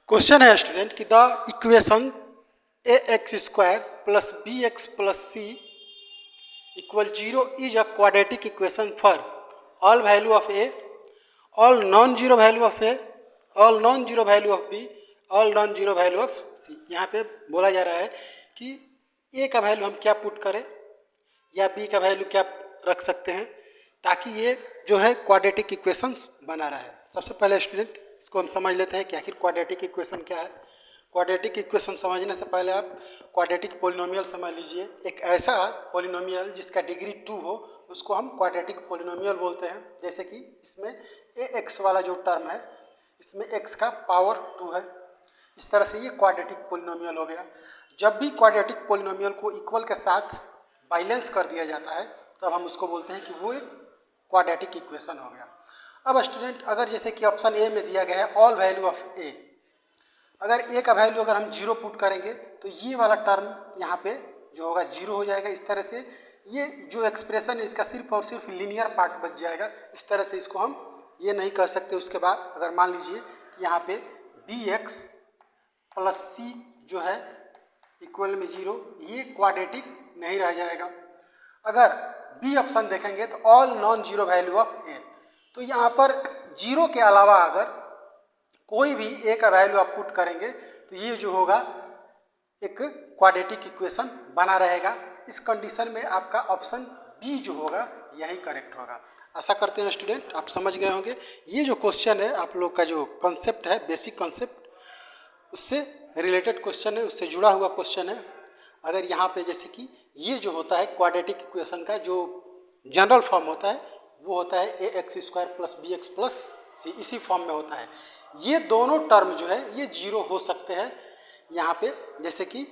Question है student कि the equation A X square plus B X plus C equal 0 is a quadratic equation for all value of A, all non zero value of A, all non zero value of B, all non zero value of C. यहाँ पे बोला जा रहा है कि ए का value हम क्या पुट करें या बी का वैल्यू क्या रख सकते हैं ताकि ये जो है क्वाड्रेटिक इक्वेशंस बना रहा है। सबसे पहले स्टूडेंट इसको हम समझ लेते हैं कि आखिर क्वाड्रेटिक इक्वेशन क्या है। क्वाड्रेटिक इक्वेशन समझने से पहले आप क्वाड्रेटिक पोलिनोमियल समझ लीजिए। एक ऐसा पोलिनोमियल जिसका डिग्री 2 हो उसको हम क्वाड्रेटिक पोलिनोमियल बोलते हैं। जैसे कि इसमें ए एक्स वाला जो टर्म है इसमें एक्स का पावर 2 है, इस तरह से ये क्वाड्रेटिक पोलिनोमियल हो गया। जब भी क्वाड्रेटिक पोलिनोमियल को इक्वल के साथ बैलेंस कर दिया जाता है तब हम उसको बोलते हैं कि वो एक क्वाड्रेटिक इक्वेशन हो गया। अब स्टूडेंट अगर जैसे कि ऑप्शन ए में दिया गया है ऑल वैल्यू ऑफ ए, अगर ए का वैल्यू अगर हम 0 पुट करेंगे तो ये वाला टर्म यहाँ पे जो होगा 0 हो जाएगा। इस तरह से ये जो एक्सप्रेशन है इसका सिर्फ और सिर्फ लीनियर पार्ट बच जाएगा। इस तरह से इसको हम ये नहीं कह सकते। उसके बाद अगर मान लीजिए कि यहाँ पे बी एक्स प्लस सी जो है इक्वल में 0, ये क्वाड्रेटिक नहीं रह जाएगा। अगर बी ऑप्शन देखेंगे तो all non zero value of A, तो यहाँ पर 0 के अलावा अगर कोई भी ए का वैल्यू आप पुट करेंगे तो ये जो होगा एक क्वाड्रेटिक इक्वेशन बना रहेगा। इस कंडीशन में आपका ऑप्शन बी जो होगा यही करेक्ट होगा। आशा करते हैं स्टूडेंट आप समझ गए होंगे। ये जो क्वेश्चन है आप लोग का जो कॉन्सेप्ट है, बेसिक कॉन्सेप्ट, उससे रिलेटेड क्वेश्चन है, उससे जुड़ा हुआ क्वेश्चन है। अगर यहाँ पे जैसे कि ये जो होता है क्वाड्रेटिक इक्वेशन का जो जनरल फॉर्म होता है वो होता है A X square plus B X plus C, इसी फॉर्म में होता है। ये दोनों टर्म जो है ये 0 हो सकते हैं यहाँ पे। जैसे कि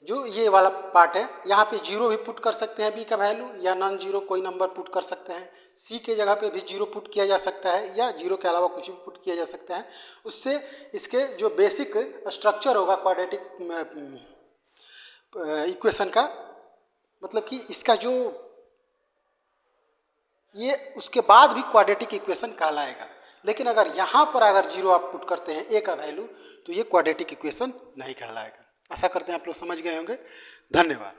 जो ये वाला पार्ट है यहाँ पे 0 भी पुट कर सकते हैं बी का वैल्यू, या नॉन जीरो कोई नंबर पुट कर सकते हैं। सी के जगह पे भी 0 पुट किया जा सकता है या 0 के अलावा कुछ भी पुट किया जा सकता है। उससे इसके जो बेसिक स्ट्रक्चर होगा क्वाड्रेटिक इक्वेशन का, मतलब कि इसका जो ये उसके बाद भी क्वाड्रेटिक इक्वेशन कहलाएगा। लेकिन अगर यहाँ पर अगर 0 आप पुट करते हैं ए का वैल्यू तो ये क्वाड्रेटिक इक्वेशन नहीं कहलाएगा। आशा करते हैं आप लोग समझ गए होंगे। धन्यवाद।